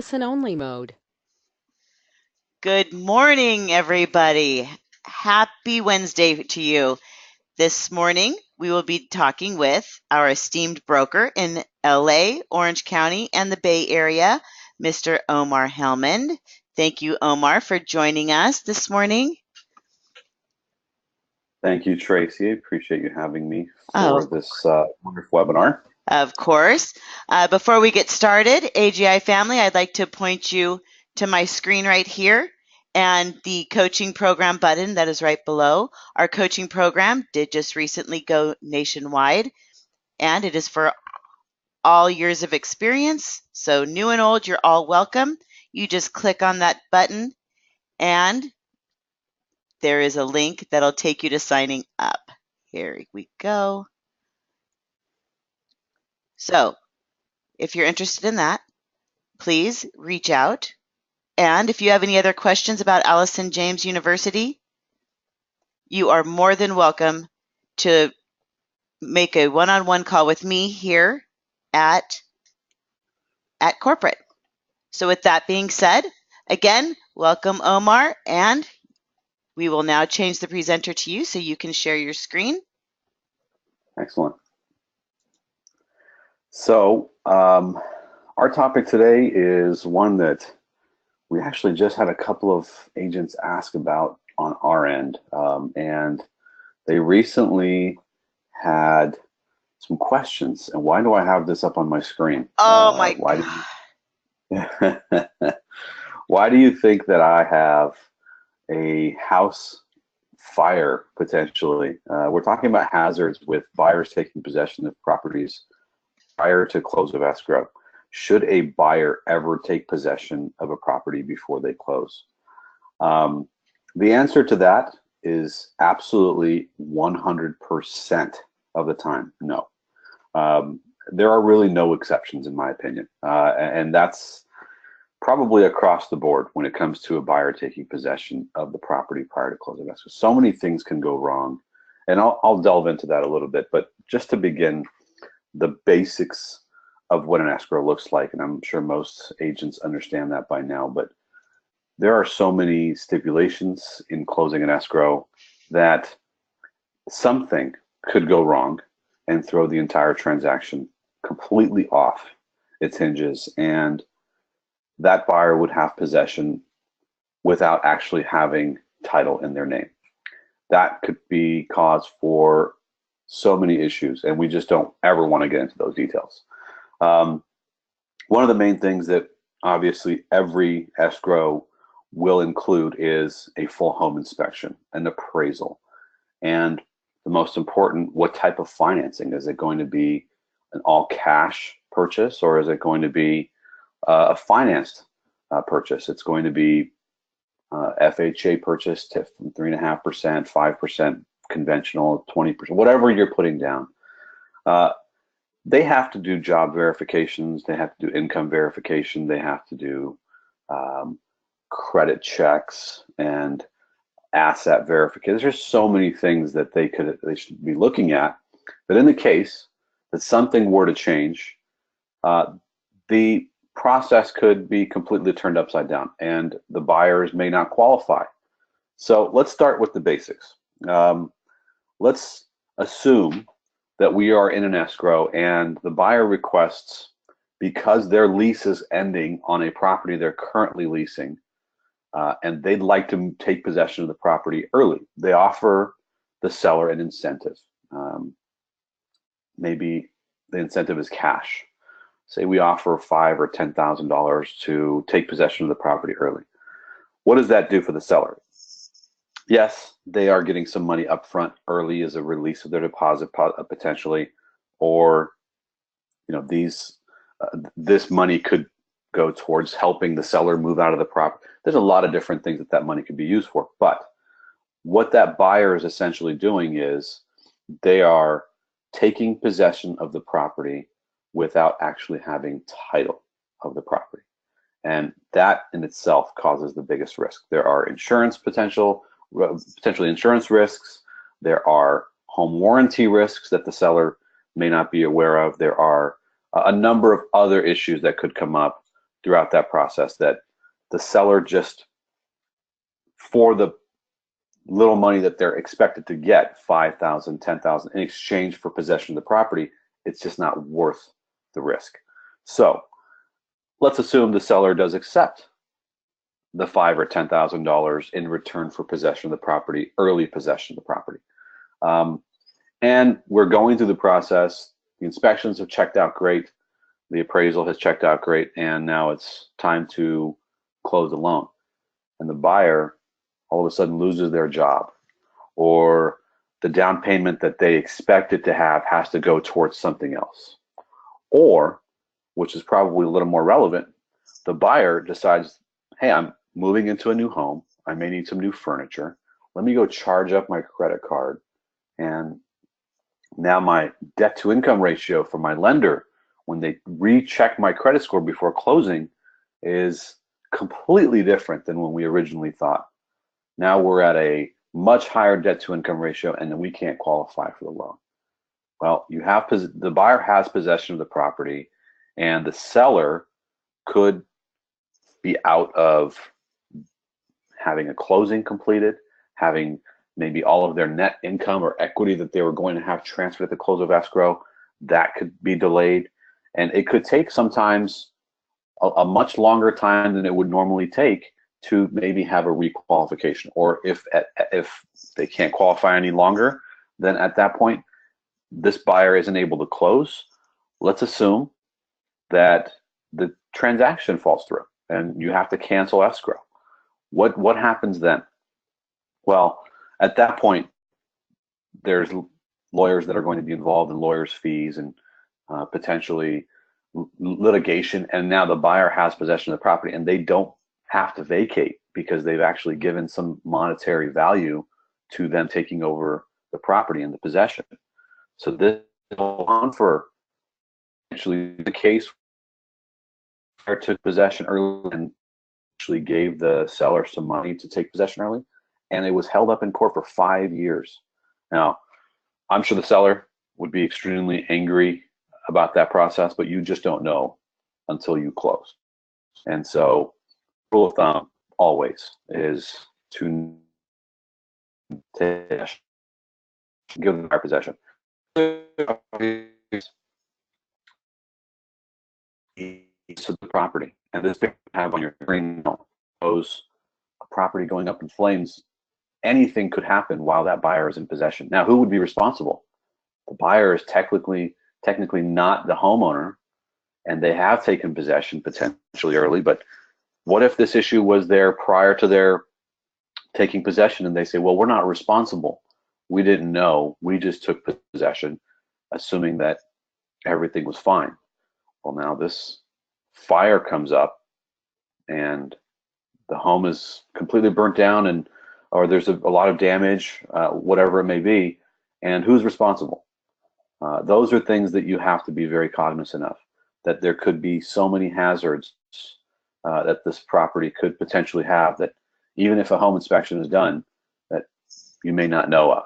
Listen-only mode. Good morning, everybody. Happy Wednesday to you. This morning, we will be talking with our esteemed broker in LA, Orange County, and the Bay Area, Mr. Omar Helmand. Thank you, Omar, for joining us this morning. Thank you, Tracy. Appreciate you having me Oh, for this wonderful webinar. of course. Before we get started, AGI family, I'd like to point you to my screen right here and the coaching program button that is right below. Our coaching program did just recently go nationwide, and it is for all years of experience. So new and old, you're all welcome. You just click on that button, and there is a link that'll take you to signing up. Here we go. So if you're interested in that, please reach out. And if you have any other questions about Allison James University, you are more than welcome to make a one-on-one call with me here at corporate. So with that being said, again, welcome Omar, and we will now change the presenter to you so you can share your screen. Excellent. So our topic today is one that we actually just had a couple of agents ask about on our end, and they recently had some questions. And why do I have this up on my screen? Oh my Why God. do you, why do you think that I have a house fire potentially? We're talking about hazards with buyers taking possession of properties prior to close of escrow. Should a buyer ever take possession of a property before they close? The answer to that is absolutely 100% of the time, no. There are really no exceptions in my opinion, and that's probably across the board when it comes to a buyer taking possession of the property prior to close of escrow. So many things can go wrong, and I'll delve into that a little bit, but just to begin, the basics of what an escrow looks like, and I'm sure most agents understand that by now, but there are so many stipulations in closing an escrow that something could go wrong and throw the entire transaction completely off its hinges, and that buyer would have possession without actually having title in their name. That could be cause for so many issues, and we just don't ever want to get into those details. One of the main things that obviously every escrow will include is a full home inspection, an appraisal, and the most important, what type of financing? Is it going to be an all cash purchase, or is it going to be a financed purchase? It's going to be FHA purchase to 3.5%, 5% conventional, 20%, whatever you're putting down. They have to do job verifications. They have to do income verification. They have to do credit checks and asset verification. There's so many things that they should be looking at. But in the case that something were to change, the process could be completely turned upside down, and the buyers may not qualify. So let's start with the basics. Let's assume that we are in an escrow and the buyer requests, because their lease is ending on a property they're currently leasing, and they'd like to take possession of the property early. They offer the seller an incentive. Maybe the incentive is cash. Say we offer $5,000 or $10,000 to take possession of the property early. What does that do for the seller? Yes, they are getting some money up front early as a release of their deposit potentially, or this money could go towards helping the seller move out of the property. There's a lot of different things that money could be used for, but what that buyer is essentially doing is they are taking possession of the property without actually having title of the property. And that in itself causes the biggest risk. There are potentially insurance risks. There are home warranty risks that the seller may not be aware of. There are a number of other issues that could come up throughout that process that the seller just, for the little money that they're expected to get, 5,000, 10,000, in exchange for possession of the property, it's just not worth the risk. So let's assume the seller does accept the $5,000 or $10,000 in return for possession of the property, early possession of the property. And we're going through the process. The inspections have checked out great. The appraisal has checked out great. And now it's time to close the loan. And the buyer all of a sudden loses their job, or the down payment that they expected to have has to go towards something else. Or, which is probably a little more relevant, the buyer decides, hey, I'm moving into a new home. I may need some new furniture. Let me go charge up my credit card. And now my debt to income ratio for my lender, when they recheck my credit score before closing, is completely different than when we originally thought. Now we're at a much higher debt to income ratio, and then we can't qualify for the loan. Well, you have, the buyer has possession of the property, and the seller could be out of having a closing completed, having maybe all of their net income or equity that they were going to have transferred at the close of escrow, that could be delayed. And it could take sometimes a much longer time than it would normally take to maybe have a requalification. Or if they can't qualify any longer, then at that point, this buyer isn't able to close. Let's assume that the transaction falls through and you have to cancel escrow. What happens then? Well, at that point, there's lawyers that are going to be involved in lawyers' fees and potentially litigation. And now the buyer has possession of the property, and they don't have to vacate because they've actually given some monetary value to them taking over the property and the possession. So this goes on for actually the case where took possession early and actually gave the seller some money to take possession early, and it was held up in court for 5 years. Now, I'm sure the seller would be extremely angry about that process, but you just don't know until you close. And so, rule of thumb always is to give them our possession. To the property, and this picture you have on your screen shows a property going up in flames. Anything could happen while that buyer is in possession. Now, who would be responsible? The buyer is technically not the homeowner, and they have taken possession potentially early. But what if this issue was there prior to their taking possession, and they say, well, we're not responsible. We didn't know. We just took possession, assuming that everything was fine. Well, now this fire comes up and the home is completely burnt down, and or there's a lot of damage, whatever it may be, and who's responsible? Those are things that you have to be very cognizant of, that there could be so many hazards that this property could potentially have, that even if a home inspection is done, that you may not know of.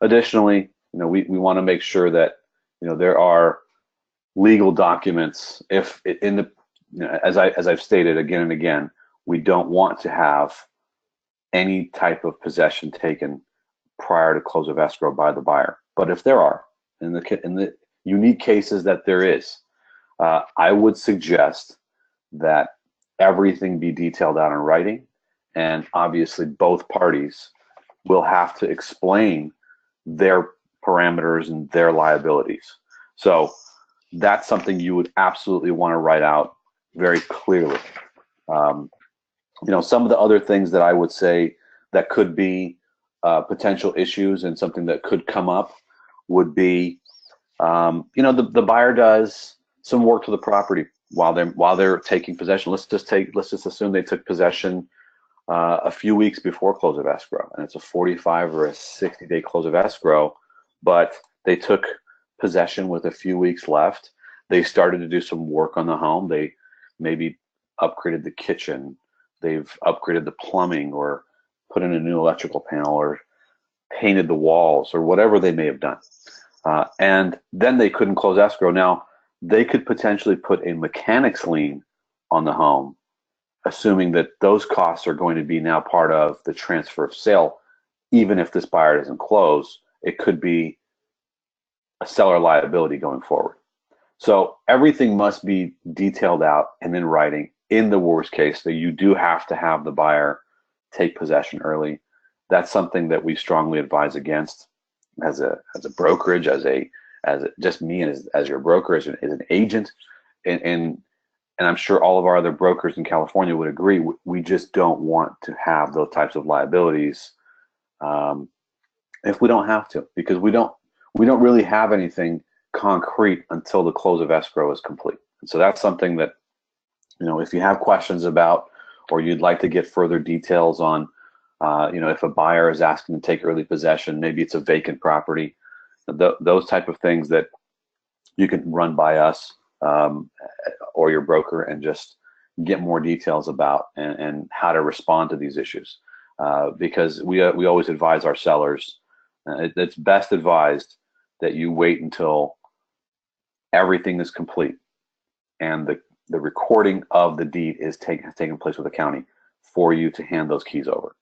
Additionally, we want to make sure that there are legal documents. If in the, as I've stated again and again, we don't want to have any type of possession taken prior to close of escrow by the buyer. But if there are, in the unique cases that there is, I would suggest that everything be detailed out in writing, and obviously both parties will have to explain their parameters and their liabilities. So that's something you would absolutely want to write out very clearly. Some of the other things that I would say that could be potential issues and something that could come up would be, the buyer does some work to the property while they're taking possession. Let's just assume they took possession a few weeks before close of escrow, and it's a 45 or a 60-day close of escrow, but they took possession with a few weeks left. They started to do some work on the home. They maybe upgraded the kitchen, they've upgraded the plumbing, or put in a new electrical panel, or painted the walls, or whatever they may have done. And then they couldn't close escrow. Now, they could potentially put a mechanic's lien on the home, assuming that those costs are going to be now part of the transfer of sale. Even if this buyer doesn't close, it could be a seller liability going forward. So everything must be detailed out and in writing. In the worst case, that you do have to have the buyer take possession early. That's something that we strongly advise against as a brokerage, just me as your broker, as an agent, and I'm sure all of our other brokers in California would agree. We just don't want to have those types of liabilities if we don't have to, because we don't really have anything concrete until the close of escrow is complete. And so that's something that, if you have questions about, or you'd like to get further details on, if a buyer is asking to take early possession, maybe it's a vacant property, those type of things that you can run by us or your broker and just get more details about and how to respond to these issues. Because we always advise our sellers, it's best advised that you wait until everything is complete and the recording of the deed has taken place with the county for you to hand those keys over.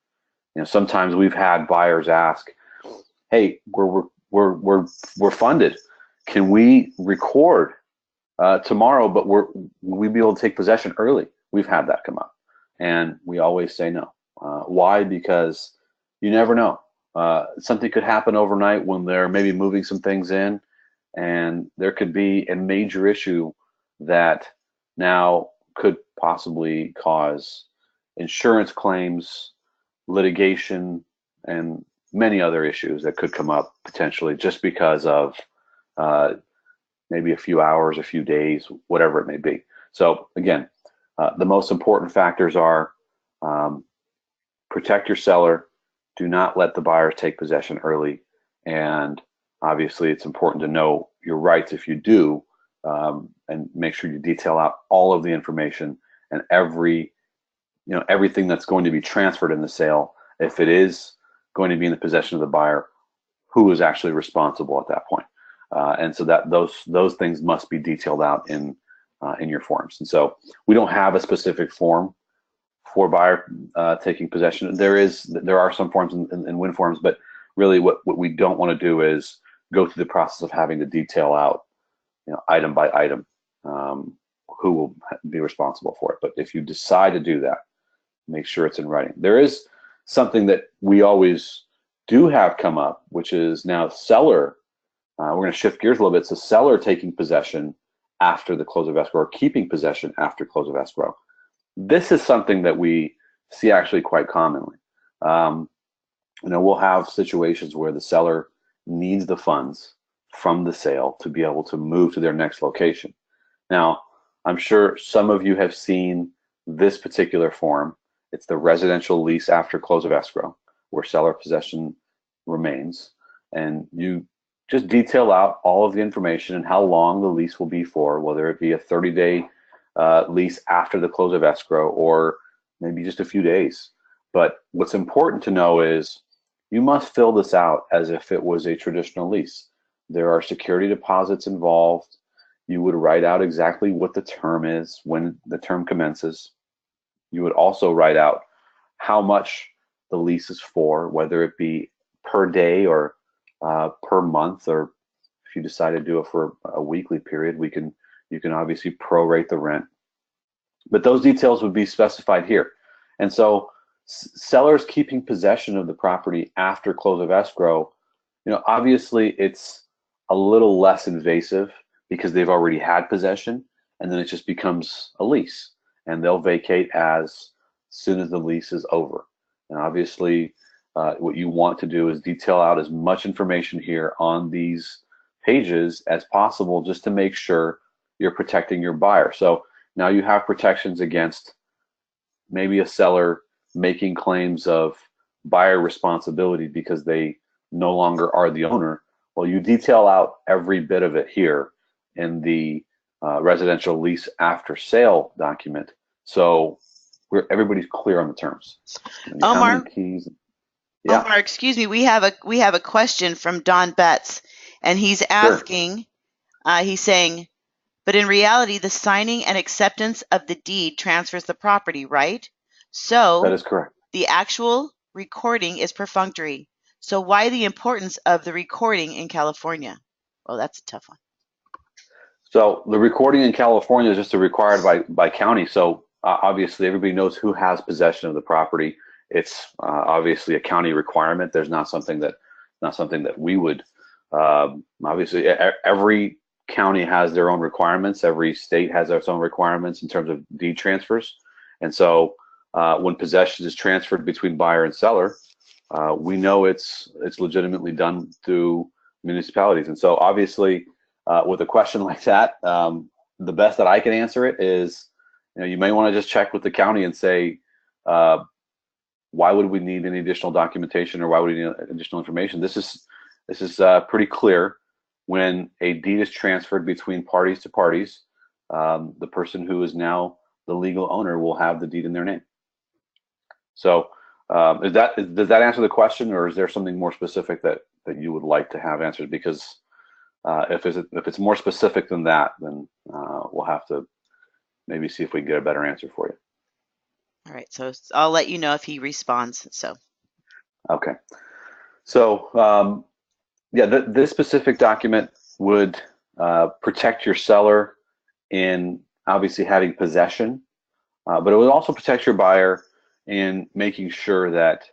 Sometimes we've had buyers ask, "Hey, we're funded. Can we record tomorrow? But we'll be able to take possession early." We've had that come up, and we always say no. Why? Because you never know. Something could happen overnight when they're maybe moving some things in, and there could be a major issue that now could possibly cause insurance claims, litigation, and many other issues that could come up potentially just because of maybe a few hours, a few days, whatever it may be. So again, the most important factors are protect your seller, do not let the buyers take possession early, and obviously it's important to know your rights if you do, and make sure you detail out all of the information and everything that's going to be transferred in the sale. If it is going to be in the possession of the buyer, who is actually responsible at that point. And so that those things must be detailed out in your forms. And so we don't have a specific form for buyer taking possession. There are some forms in WIN forms, but really what we don't want to do is go through the process of having to detail out, item by item, who will be responsible for it. But if you decide to do that, make sure it's in writing. There is something that we always do have come up, which is now seller. We're going to shift gears a little bit. So seller taking possession after the close of escrow, or keeping possession after close of escrow. This is something that we see actually quite commonly. We'll have situations where the seller needs the funds from the sale to be able to move to their next location. Now, I'm sure some of you have seen this particular form. It's the residential lease after close of escrow, where seller possession remains, and you just detail out all of the information and how long the lease will be for, whether it be a 30-day lease after the close of escrow or maybe just a few days. But what's important to know is you must fill this out as if it was a traditional lease. There are security deposits involved. You would write out exactly what the term is when the term commences. You would also write out how much the lease is for, whether it be per day or per month, or if you decide to do it for a weekly period, you can obviously prorate the rent. But those details would be specified here. And so sellers keeping possession of the property after close of escrow, obviously it's a little less invasive because they've already had possession, and then it just becomes a lease, and they'll vacate as soon as the lease is over. And obviously what you want to do is detail out as much information here on these pages as possible, just to make sure you're protecting your buyer. So now you have protections against maybe a seller making claims of buyer responsibility because they no longer are the owner. Well, you detail out every bit of it here in the residential lease after sale document, so everybody's clear on the terms. Omar, keys. Yeah. Omar, excuse me. We have a question from Don Betts, and he's asking. Sure. He's saying, But in reality, the signing and acceptance of the deed transfers the property, right? That So is correct. the actual recording is perfunctory. So why the importance of the recording in California? Well, that's a tough one. So the recording in California is just required by county. So obviously everybody knows who has possession of the property. It's obviously a county requirement. There's not something that we would obviously every county has their own requirements. Every state has its own requirements in terms of deed transfers. And so when possession is transferred between buyer and seller, we know it's legitimately done through municipalities. And so obviously with a question like that, the best that I can answer it is, you may want to just check with the county and say, why would we need any additional documentation, or why would we need additional information? This is pretty clear. When a deed is transferred between parties to parties, the person who is now the legal owner will have the deed in their name. So does that answer the question, or is there something more specific that you would like to have answered? Because if it's more specific than that, then we'll have to maybe see if we can get a better answer for you. All right, so I'll let you know if he responds. So Okay. So yeah, this specific document would protect your seller in obviously having possession, but it would also protect your buyer in making sure that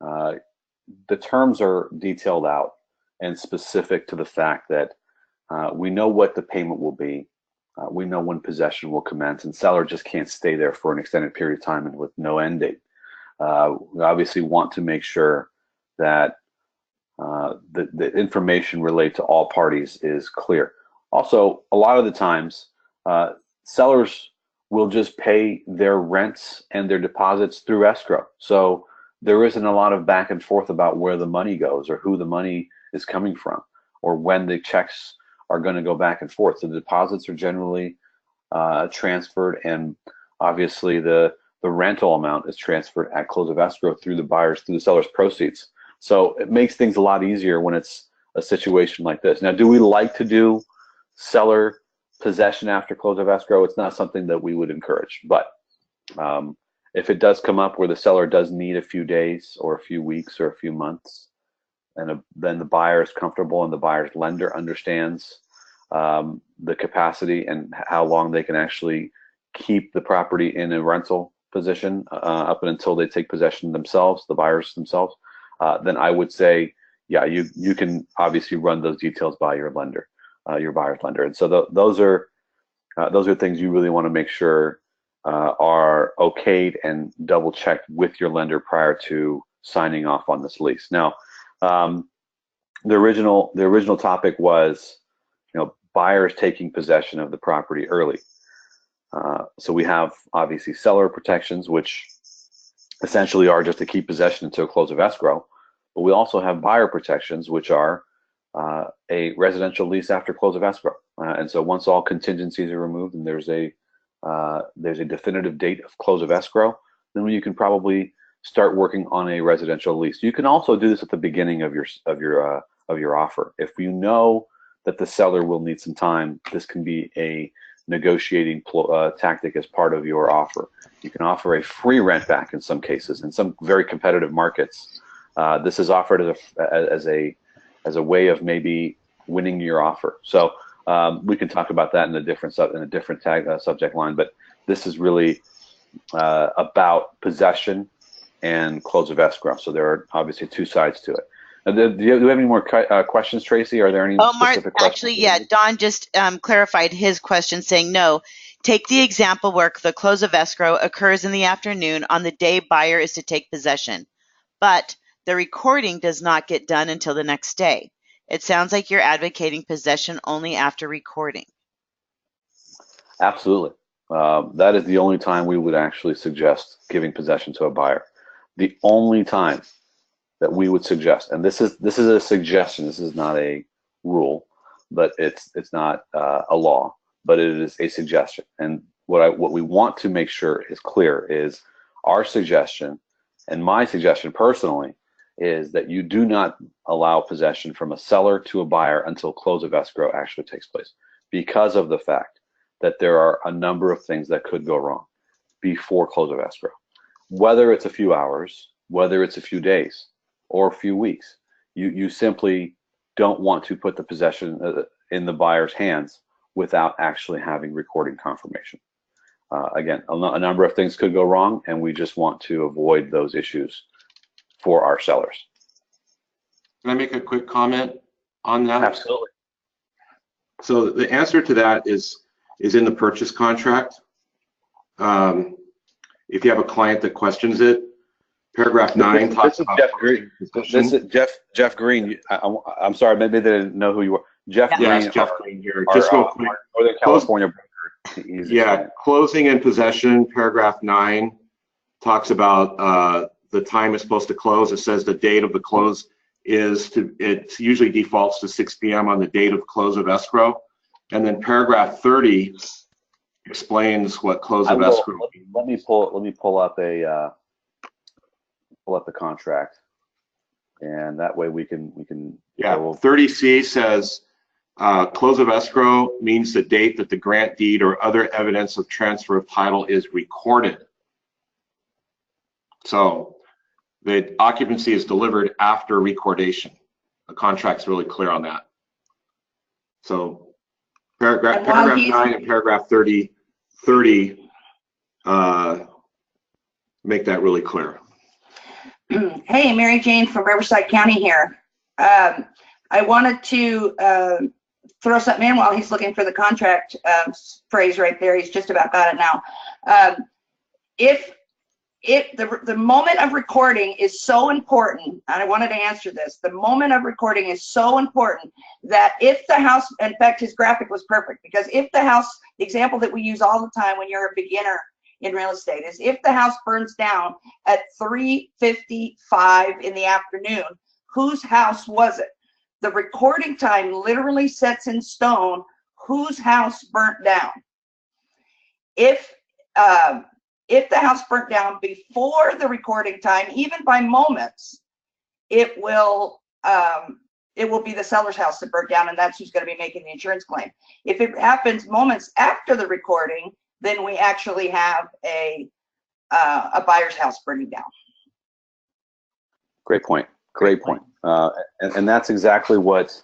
the terms are detailed out and specific to the fact that we know what the payment will be. We know when possession will commence, and seller just can't stay there for an extended period of time and with no end date. We obviously want to make sure that the information related to all parties is clear. Also, a lot of the times, sellers will just pay their rents and their deposits through escrow. So there isn't a lot of back and forth about where the money goes or who the money is coming from or when the checks are going to go back and forth. So the deposits are generally transferred, and obviously the rental amount is transferred at close of escrow through the seller's proceeds. So it makes things a lot easier when it's a situation like this. Now, do we like to do seller possession after close of escrow? It's not something that we would encourage, but if it does come up where the seller does need a few days or a few weeks or a few months, and then the buyer is comfortable and the buyer's lender understands the capacity and how long they can actually keep the property in a rental position up until they take possession themselves, the buyers themselves, then I would say, yeah, you can obviously run those details by your lender, your buyer's lender. And so those are things you really want to make sure are okayed and double checked with your lender prior to signing off on this lease. Now, the original topic was, buyers taking possession of the property early. So we have obviously seller protections, which essentially are just to keep possession until close of escrow. But we also have buyer protections, which are a residential lease after close of escrow. And so once all contingencies are removed and there's a definitive date of close of escrow, then you can probably start working on a residential lease. You can also do this at the beginning of your offer. If you know that the seller will need some time, this can be a negotiating tactic as part of your offer. You can offer a free rent back in some cases. In some very competitive markets, this is offered as a way of maybe winning your offer. So we can talk about that in a different subject line, but this is really about possession and close of escrow. So there are obviously two sides to it. Do you have any more questions, Tracy? Are there any specific questions? Actually, yeah, Don just clarified his question saying, no, take the example where the close of escrow occurs in the afternoon on the day buyer is to take possession, but the recording does not get done until the next day. It sounds like you're advocating possession only after recording. Absolutely. That is the only time we would actually suggest giving possession to a buyer. The only time that we would suggest, and this is a suggestion, this is not a rule, but it's not a law, but it is a suggestion. And what we want to make sure is clear is our suggestion, and my suggestion personally, is that you do not allow possession from a seller to a buyer until close of escrow actually takes place, because of the fact that there are a number of things that could go wrong before close of escrow. Whether it's a few hours, whether it's a few days, or a few weeks, you simply don't want to put the possession in the buyer's hands without actually having recording confirmation. Again, a number of things could go wrong, and we just want to avoid those issues for our sellers. Can I make a quick comment on that? Absolutely. So the answer to that is in the purchase contract. If you have a client that questions it, paragraph 9 talks about Jeff Green. This is Jeff Green. I'm sorry, maybe they didn't know who you were. Jeff Green. Yes, Jeff Green here. Just real quick. Northern California. Yeah, closing and possession, paragraph 9 talks about the time it's supposed to close. It says the date of the close it usually defaults to 6 p.m. on the date of close of escrow. And then paragraph 30 explains what close of escrow means. Let me pull up the contract, and that way we can. Yeah, 30C says close of escrow means the date that the grant deed or other evidence of transfer of title is recorded. So the occupancy is delivered after recordation. The contract's really clear on that. So paragraph 9 and paragraph 30 make that really clear. Hey, Mary Jane from Riverside County here. I wanted to throw something in while he's looking for the contract phrase right there. He's just about got it now. The moment of recording is so important, and I wanted to answer this. The moment of recording is so important that if the house, in fact, his graphic was perfect, because if the house, the example that we use all the time when you're a beginner in real estate is if the house burns down at 3:55 in the afternoon, whose house was it? The recording time literally sets in stone whose house burnt down. If the house burnt down before the recording time, even by moments, it will be the seller's house that burnt down, and that's who's going to be making the insurance claim. If it happens moments after the recording, then we actually have a buyer's house burning down. Great point. Great point. And that's exactly what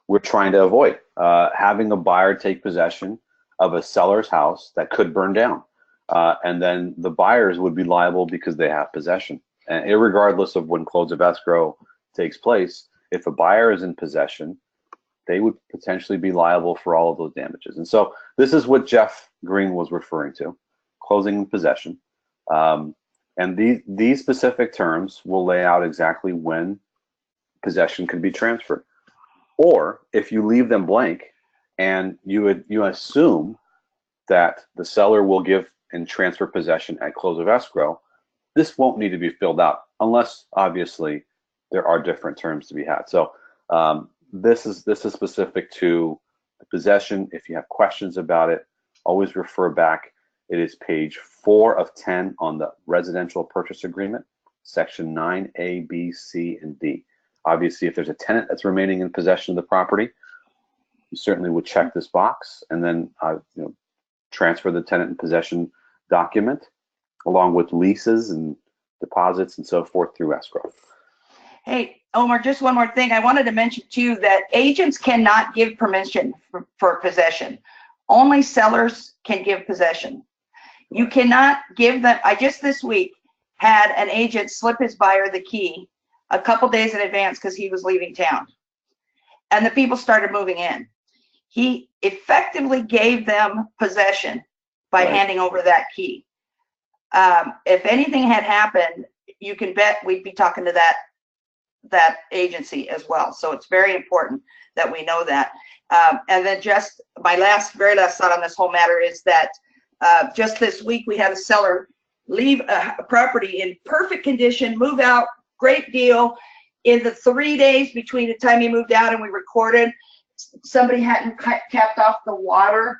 we're trying to avoid. Having a buyer take possession of a seller's house that could burn down. And then the buyers would be liable because they have possession. And irregardless of when close of escrow takes place, if a buyer is in possession, they would potentially be liable for all of those damages. And so this is what Jeff Green was referring to, closing and possession. And these specific terms will lay out exactly when possession can be transferred. Or if you leave them blank and you assume that the seller will give and transfer possession at close of escrow, this won't need to be filled out unless obviously there are different terms to be had. So this is specific to the possession. If you have questions about it, always refer back. It is page 4 of 10 on the residential purchase agreement, section 9A, B, C, and D. Obviously, if there's a tenant that's remaining in possession of the property, you certainly would check this box and then transfer the tenant in possession document along with leases and deposits and so forth through escrow. Hey, Omar, just one more thing. I wanted to mention too that agents cannot give permission for possession. Only sellers can give possession. You cannot give them. I just this week had an agent slip his buyer the key a couple days in advance because he was leaving town. And the people started moving in. He effectively gave them possession by handing over that key. If anything had happened, you can bet we'd be talking to that agency as well. So it's very important that we know that. And then just my very last thought on this whole matter is that just this week we had a seller leave a property in perfect condition, move out, great deal. In the 3 days between the time he moved out and we recorded, somebody hadn't capped off the water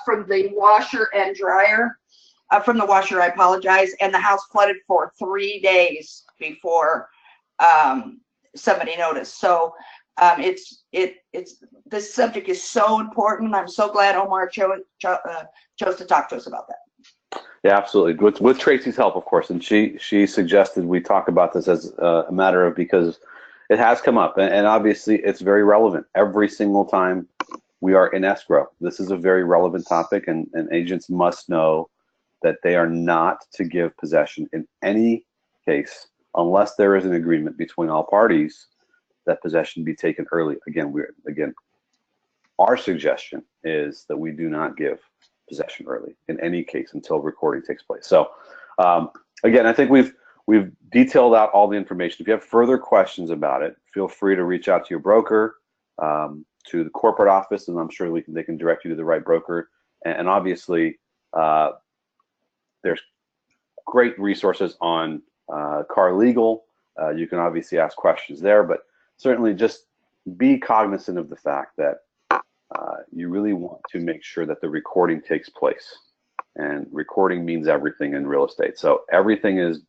from the washer and dryer. From the washer, I apologize, and the house flooded for 3 days before somebody noticed. So This subject is so important. I'm so glad Omar chose to talk to us about that. Yeah, absolutely. With Tracy's help, of course, and she suggested we talk about this as a matter of, because it has come up, and obviously it's very relevant every single time we are in escrow. This is a very relevant topic, and agents must know that they are not to give possession in any case unless there is an agreement between all parties that possession be taken early. Again, our suggestion is that we do not give possession early in any case until recording takes place. So again, I think we've detailed out all the information. If you have further questions about it, feel free to reach out to your broker, to the corporate office, and I'm sure they can direct you to the right broker. And obviously, there's great resources on Car Legal. You can obviously ask questions there, but certainly just be cognizant of the fact that you really want to make sure that the recording takes place. And recording means everything in real estate. So everything is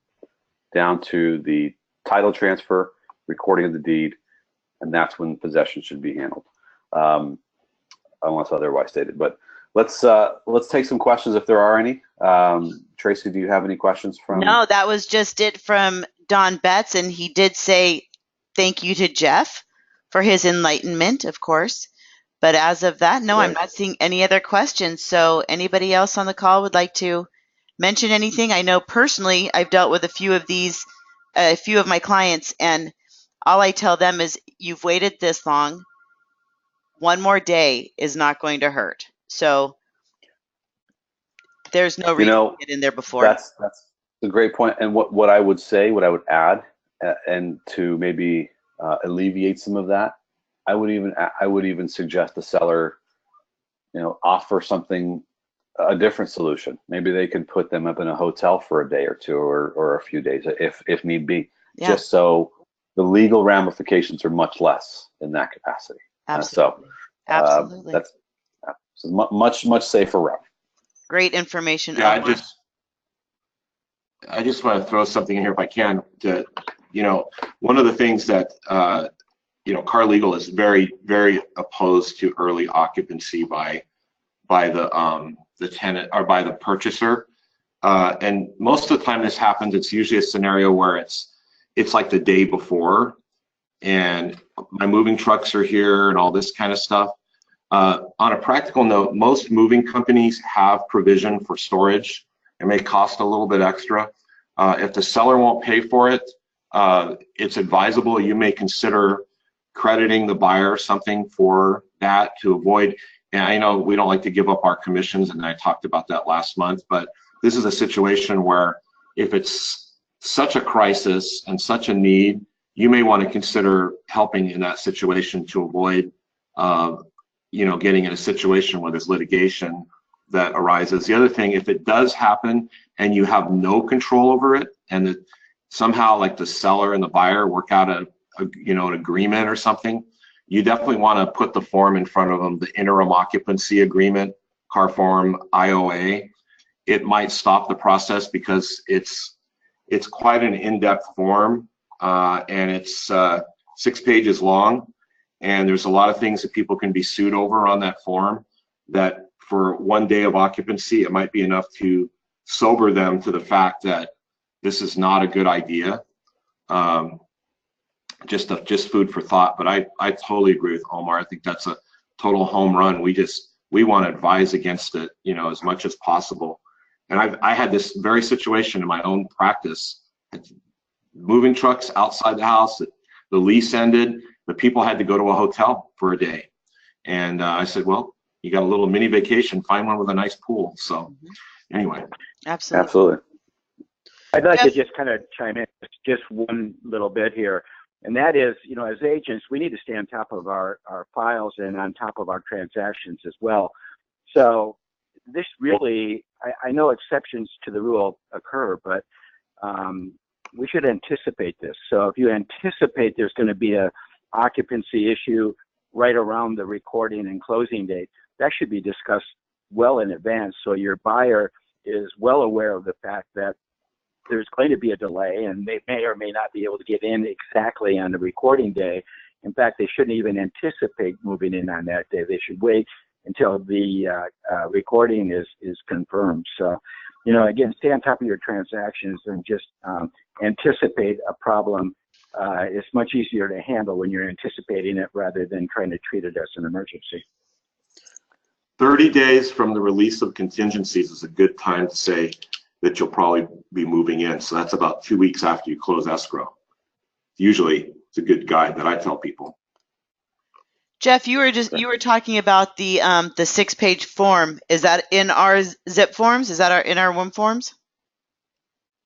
down to the title transfer, recording of the deed, and that's when possession should be handled, unless otherwise stated. But let's take some questions if there are any. Tracy, do you have any questions from? No, that was just it from Don Betts, and he did say thank you to Jeff for his enlightenment, of course. But as of that, no, I'm not seeing any other questions. So anybody else on the call would like to mention anything? I know personally I've dealt with a few of my clients, and all I tell them is, you've waited this long. One more day is not going to hurt. So there's no reason to get in there before. That's a great point. And what I would say, what I would add, and to maybe alleviate some of that, I would even suggest the seller, offer something, a different solution. Maybe they could put them up in a hotel for a day or two, or a few days if need be, just so the legal ramifications are much less in that capacity. Absolutely. Absolutely. That's much safer route. Great information. Yeah, I just want to throw something in here if I can. One of the things that Car Legal is very, very opposed to early occupancy by the tenant or by the purchaser, and most of the time this happens. It's usually a scenario where it's like the day before, and my moving trucks are here and all this kind of stuff. On a practical note, most moving companies have provision for storage. It may cost a little bit extra. If the seller won't pay for it, it's advisable you may consider crediting the buyer something for that to avoid. And I know we don't like to give up our commissions, and I talked about that last month, but this is a situation where if it's such a crisis and such a need, you may want to consider helping in that situation to avoid getting in a situation where there's litigation that arises. The other thing, if it does happen and you have no control over it, and that somehow like the seller and the buyer work out an agreement or something, you definitely want to put the form in front of them, the interim occupancy agreement, car form IOA. It might stop the process because it's quite an in-depth form, and it's 6 pages long. And there's a lot of things that people can be sued over on that form, that for 1 day of occupancy, it might be enough to sober them to the fact that this is not a good idea. Just food for thought. But I totally agree with Omar. I think that's a total home run. We want to advise against it, as much as possible. And I had this very situation in my own practice. Moving trucks outside the house, the lease ended. The people had to go to a hotel for a day. And I said, well, you got a little mini vacation, find one with a nice pool. So anyway. Absolutely. I'd like to just kind of chime in just one little bit here. And that is, as agents, we need to stay on top of our files and on top of our transactions as well. So this really, I know exceptions to the rule occur, but we should anticipate this. So if you anticipate there's going to be a occupancy issue right around the recording and closing date, that should be discussed well in advance, so your buyer is well aware of the fact that there's going to be a delay and they may or may not be able to get in exactly on the recording day, In fact, they shouldn't even anticipate moving in on that day. They should wait until the recording is confirmed. So, you know, again, stay on top of your transactions and just anticipate a problem. It's much easier to handle when you're anticipating it rather than trying to treat it as an emergency. 30 days from the release of contingencies is a good time to say that you'll probably be moving in. So that's about 2 weeks after you close escrow. Usually it's a good guide that I tell people. Jeff, you were talking about the 6-page form. Is that in our zip forms? Is that in our WIM forms?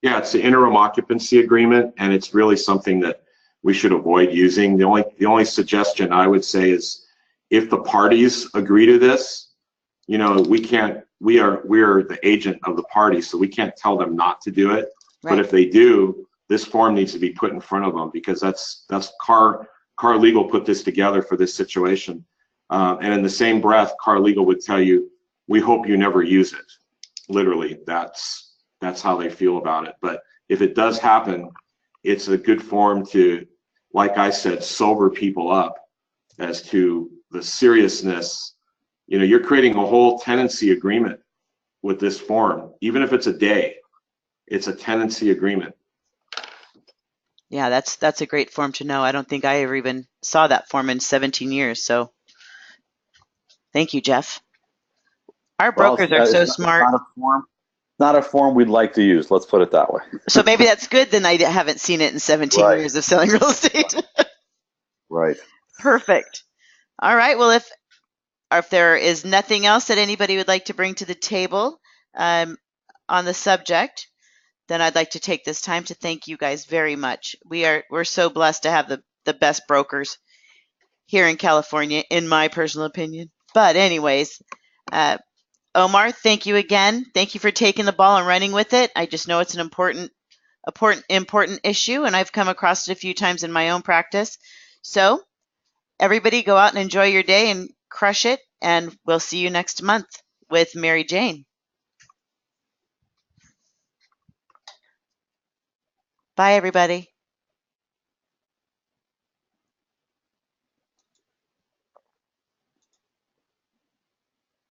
Yeah, it's the interim occupancy agreement, and it's really something that we should avoid using. The only suggestion I would say is if the parties agree to this, you know, we are the agent of the party, so we can't tell them not to do it. Right. But if they do, this form needs to be put in front of them, because that's Car Legal put this together for this situation. And in the same breath, Car Legal would tell you, we hope you never use it. Literally, that's how they feel about it. But if it does happen, it's a good form to, like I said, sober people up as to the seriousness. You know, you're creating a whole tenancy agreement with this form. Even if it's a day, it's a tenancy agreement. Yeah, that's a great form to know. I don't think I ever even saw that form in 17 years. So thank you, Jeff. Our brokers are so smart. Not a form we'd like to use. Let's put it that way. So maybe that's good. Then I haven't seen it in 17 years of selling real estate. Right. Perfect. All right. Well, if there is nothing else that anybody would like to bring to the table on the subject, then I'd like to take this time to thank you guys very much. We're so blessed to have the best brokers here in California, in my personal opinion. But anyways, Omar, thank you again. Thank you for taking the ball and running with it. I just know it's an important issue, and I've come across it a few times in my own practice. So everybody go out and enjoy your day and crush it, and we'll see you next month with Mary Jane. Bye, everybody.